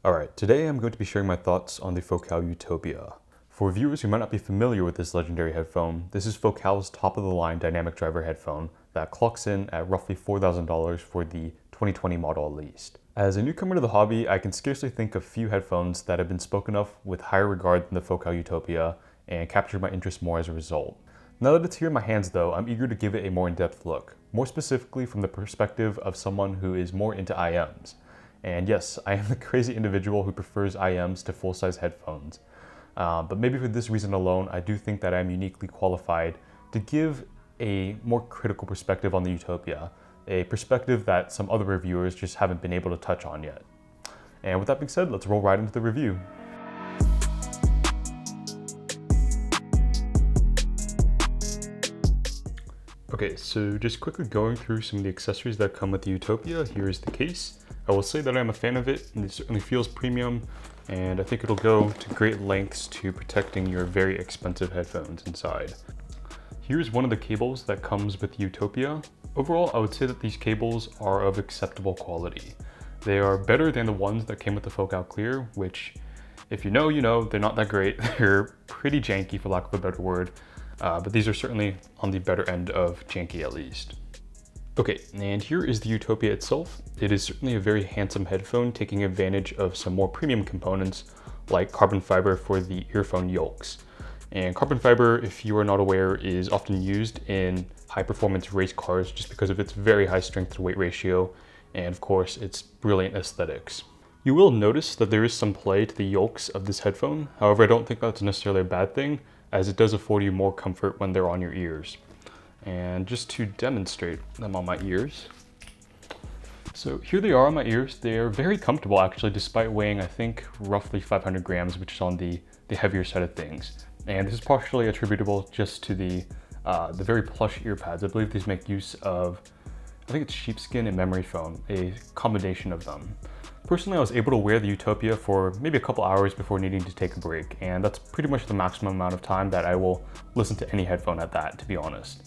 Alright, today I'm going to be sharing my thoughts on the Focal Utopia. For viewers who might not be familiar with this legendary headphone, this is Focal's top-of-the-line dynamic driver headphone that clocks in at roughly $4,000 for the 2020 model at least. As a newcomer to the hobby, I can scarcely think of few headphones that have been spoken of with higher regard than the Focal Utopia and captured my interest more as a result. Now that it's here in my hands though, I'm eager to give it a more in-depth look, more specifically from the perspective of someone who is more into IMs. And yes, I am the crazy individual who prefers IMs to full-size headphones. But maybe for this reason alone, I do think that I'm uniquely qualified to give a more critical perspective on the Utopia, a perspective that some other reviewers just haven't been able to touch on yet. And with that being said, let's roll right into the review. Okay, so just quickly going through some of the accessories that come with the Utopia. Here is the case. I will say that I'm a fan of it, and it certainly feels premium, and I think it'll go to great lengths to protecting your very expensive headphones inside. Here's one of the cables that comes with the Utopia. Overall, I would say that these cables are of acceptable quality. They are better than the ones that came with the Focal Clear, which, if you know, they're not that great. They're pretty janky, for lack of a better word, but these are certainly on the better end of janky at least. Okay, and here is the Utopia itself. It is certainly a very handsome headphone, taking advantage of some more premium components like carbon fiber for the earphone yolks. And carbon fiber, if you are not aware, is often used in high-performance race cars just because of its very high strength-to-weight ratio and, of course, its brilliant aesthetics. You will notice that there is some play to the yolks of this headphone. However, I don't think that's necessarily a bad thing, as it does afford you more comfort when they're on your ears. And just to demonstrate them on my ears. So here they are on my ears. They are very comfortable actually, despite weighing, I think, roughly 500 grams, which is on the heavier side of things. And this is partially attributable just to the very plush ear pads. I believe these make use of, I think it's sheepskin and memory foam, a combination of them. Personally, I was able to wear the Utopia for maybe a couple hours before needing to take a break, and that's pretty much the maximum amount of time that I will listen to any headphone at that, to be honest.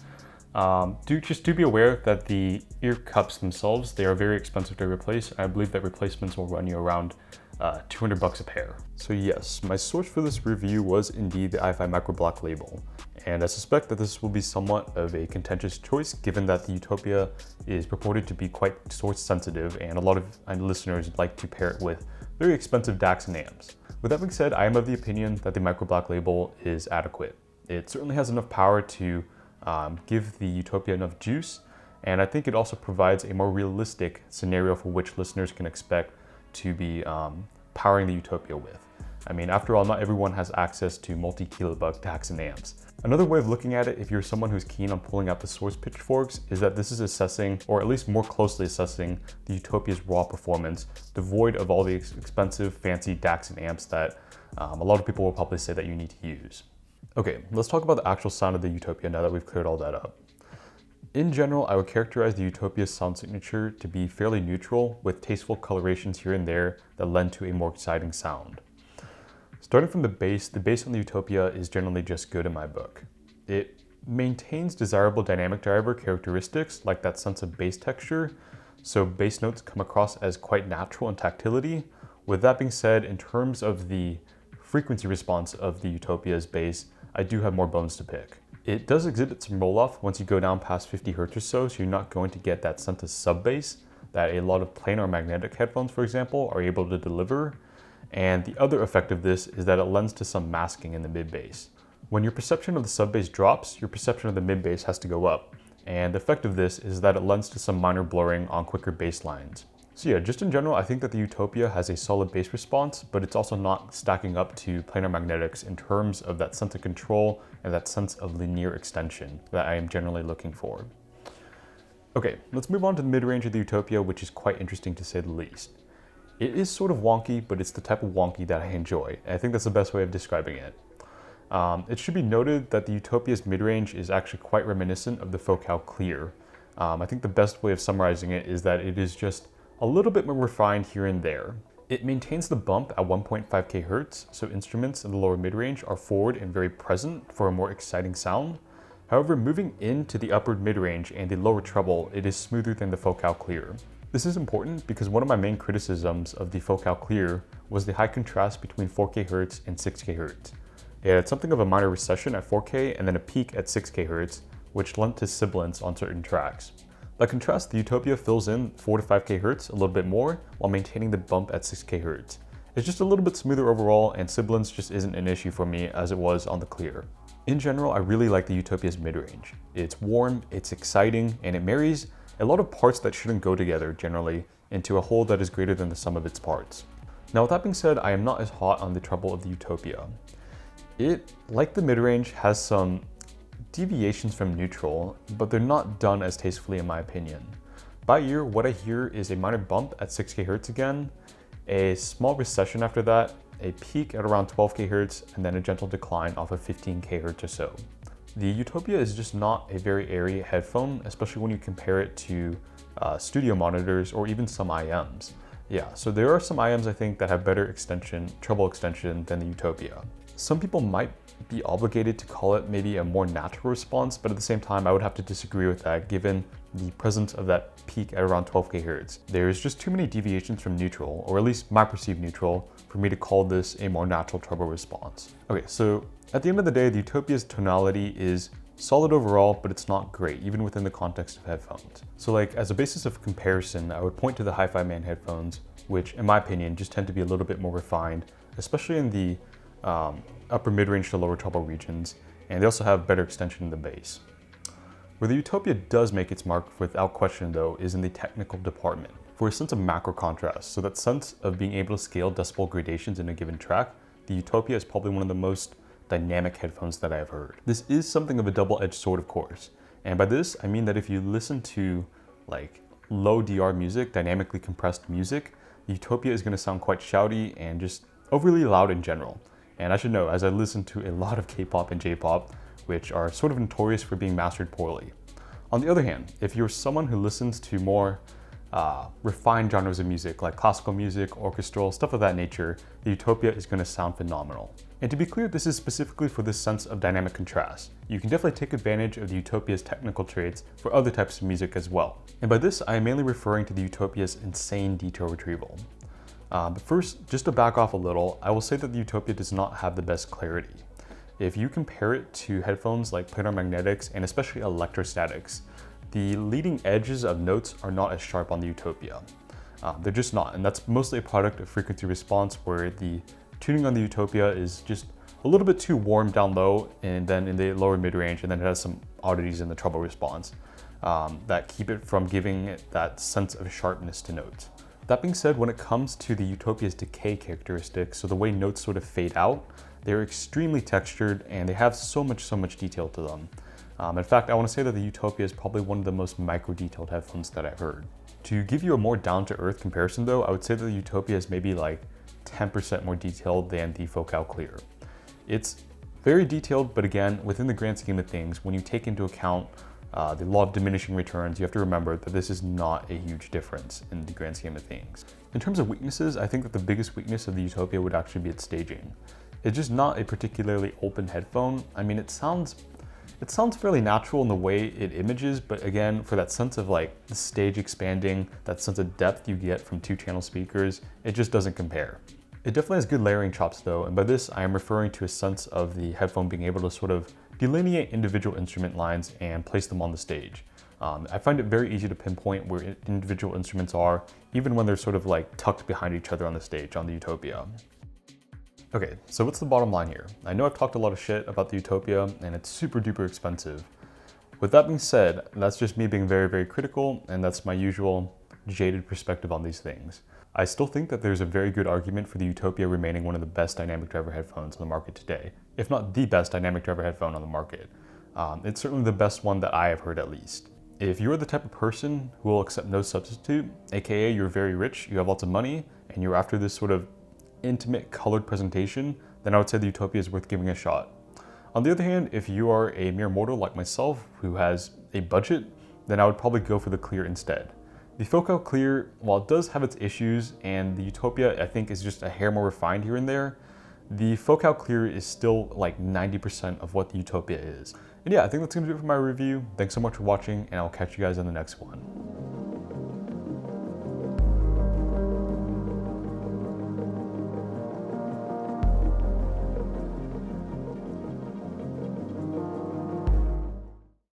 Do be aware that the ear cups themselves, they are very expensive to replace. I believe that replacements will run you around $200 a pair. So yes, my source for this review was indeed the i5 Micro Black label. And I suspect that this will be somewhat of a contentious choice given that the Utopia is purported to be quite source sensitive and a lot of listeners like to pair it with very expensive DACs and amps. With that being said, I am of the opinion that the Micro Black label is adequate. It certainly has enough power to give the Utopia enough juice, and I think it also provides a more realistic scenario for which listeners can expect to be powering the Utopia with. I mean, after all, not everyone has access to multi-kilobug DACs and amps. Another way of looking at it, if you're someone who's keen on pulling out the source pitchforks, is that this is assessing, or at least more closely assessing, the Utopia's raw performance, devoid of all the expensive, fancy DACs and amps that a lot of people will probably say that you need to use. Okay, let's talk about the actual sound of the Utopia now that we've cleared all that up. In general, I would characterize the Utopia's sound signature to be fairly neutral, with tasteful colorations here and there that lend to a more exciting sound. Starting from the bass on the Utopia is generally just good in my book. It maintains desirable dynamic driver characteristics like that sense of bass texture, so bass notes come across as quite natural in tactility. With that being said, in terms of the frequency response of the Utopia's bass, I do have more bones to pick. It does exhibit some roll-off once you go down past 50 Hz or so you're not going to get that sense of sub-bass that a lot of planar magnetic headphones, for example, are able to deliver. And the other effect of this is that it lends to some masking in the mid-bass. When your perception of the sub-bass drops, your perception of the mid-bass has to go up. And the effect of this is that it lends to some minor blurring on quicker bass lines. So yeah, just in general, I think that the Utopia has a solid bass response, but it's also not stacking up to planar magnetics in terms of that sense of control and that sense of linear extension that I am generally looking for. Okay, let's move on to the mid-range of the Utopia, which is quite interesting to say the least. It is sort of wonky, but it's the type of wonky that I enjoy, and I think that's the best way of describing it. It should be noted that the Utopia's mid-range is actually quite reminiscent of the Focal Clear. I think the best way of summarizing it is that it is just a little bit more refined here and there. It maintains the bump at 1.5 kHz, so instruments in the lower mid-range are forward and very present for a more exciting sound. However, moving into the upward mid-range and the lower treble, it is smoother than the Focal Clear. This is important because one of my main criticisms of the Focal Clear was the high contrast between 4K Hz and 6K Hz. It had something of a minor recession at 4K and then a peak at 6K Hz, which lent to sibilance on certain tracks. By contrast, the Utopia fills in 4 to 5K Hz a little bit more while maintaining the bump at 6K Hz. It's just a little bit smoother overall, and sibilance just isn't an issue for me as it was on the Clear. In general, I really like the Utopia's mid-range. It's warm, it's exciting, and it marries a lot of parts that shouldn't go together generally into a whole that is greater than the sum of its parts. Now with that being said, I am not as hot on the treble of the Utopia. It, like the mid-range, has some deviations from neutral, but they're not done as tastefully in my opinion. By ear, what I hear is a minor bump at 6K Hz again, a small recession after that, a peak at around 12K Hz, and then a gentle decline off of 15K Hz or so. The Utopia is just not a very airy headphone, especially when you compare it to studio monitors or even some IMs. Yeah, so there are some IMs I think that have better extension, treble extension than the Utopia. Some people might be obligated to call it maybe a more natural response, but at the same time I would have to disagree with that given the presence of that peak at around 12K Hz. There's just too many deviations from neutral, or at least my perceived neutral, for me to call this a more natural treble response. Okay, so at the end of the day, the Utopia's tonality is solid overall, but it's not great, even within the context of headphones. So like, as a basis of comparison, I would point to the Hi-Fi Man headphones, which in my opinion just tend to be a little bit more refined, especially in the upper mid-range to lower treble regions, and they also have better extension in the bass. Where the Utopia does make its mark without question though is in the technical department. For a sense of macro contrast, so that sense of being able to scale decibel gradations in a given track, the Utopia is probably one of the most dynamic headphones that I have heard. This is something of a double-edged sword, of course, and by this I mean that if you listen to like low DR music, dynamically compressed music, the Utopia is going to sound quite shouty and just overly loud in general. And I should know, as I listen to a lot of K-pop and J-pop, which are sort of notorious for being mastered poorly. On the other hand, if you're someone who listens to more refined genres of music, like classical music, orchestral, stuff of that nature, the Utopia is going to sound phenomenal. And to be clear, this is specifically for this sense of dynamic contrast. You can definitely take advantage of the Utopia's technical traits for other types of music as well. And by this, I am mainly referring to the Utopia's insane detail retrieval. But first, just to back off a little, I will say that the Utopia does not have the best clarity. If you compare it to headphones like planar magnetics and especially electrostatics, the leading edges of notes are not as sharp on the Utopia. They're just not, and that's mostly a product of frequency response where the tuning on the Utopia is just a little bit too warm down low and then in the lower mid-range, and then it has some oddities in the treble response that keep it from giving it that sense of sharpness to notes. That being said, when it comes to the Utopia's decay characteristics, so the way notes sort of fade out, they're extremely textured and they have so much detail to them. In fact, I want to say that the Utopia is probably one of the most micro-detailed headphones that I've heard. To give you a more down-to-earth comparison though, I would say that the Utopia is maybe like 10% more detailed than the Focal Clear. It's very detailed, but again, within the grand scheme of things, when you take into account the law of diminishing returns, you have to remember that this is not a huge difference in the grand scheme of things. In terms of weaknesses, I think that the biggest weakness of the Utopia would actually be its staging. It's just not a particularly open headphone. I mean, it sounds fairly natural in the way it images, but again, for that sense of like the stage expanding, that sense of depth you get from 2-channel speakers, it just doesn't compare. It definitely has good layering chops though, and by this I am referring to a sense of the headphone being able to sort of delineate individual instrument lines and place them on the stage. I find it very easy to pinpoint where individual instruments are, even when they're sort of like tucked behind each other on the stage on the Utopia. Okay, so what's the bottom line here? I know I've talked a lot of shit about the Utopia and it's super duper expensive. With that being said, that's just me being very critical, and that's my usual jaded perspective on these things. I still think that there's a very good argument for the Utopia remaining one of the best dynamic driver headphones on the market today, if not the best dynamic driver headphone on the market. It's certainly the best one that I have heard at least. If you're the type of person who will accept no substitute, aka you're very rich, you have lots of money, and you're after this sort of intimate colored presentation, then I would say the Utopia is worth giving a shot. On the other hand, if you are a mere mortal like myself who has a budget, then I would probably go for the Clear instead. The Focal Clear, while it does have its issues, and the Utopia I think is just a hair more refined here and there, the Focal Clear is still like 90% of what the Utopia is. And yeah, I think that's gonna do it for my review. Thanks so much for watching, and I'll catch you guys in the next one.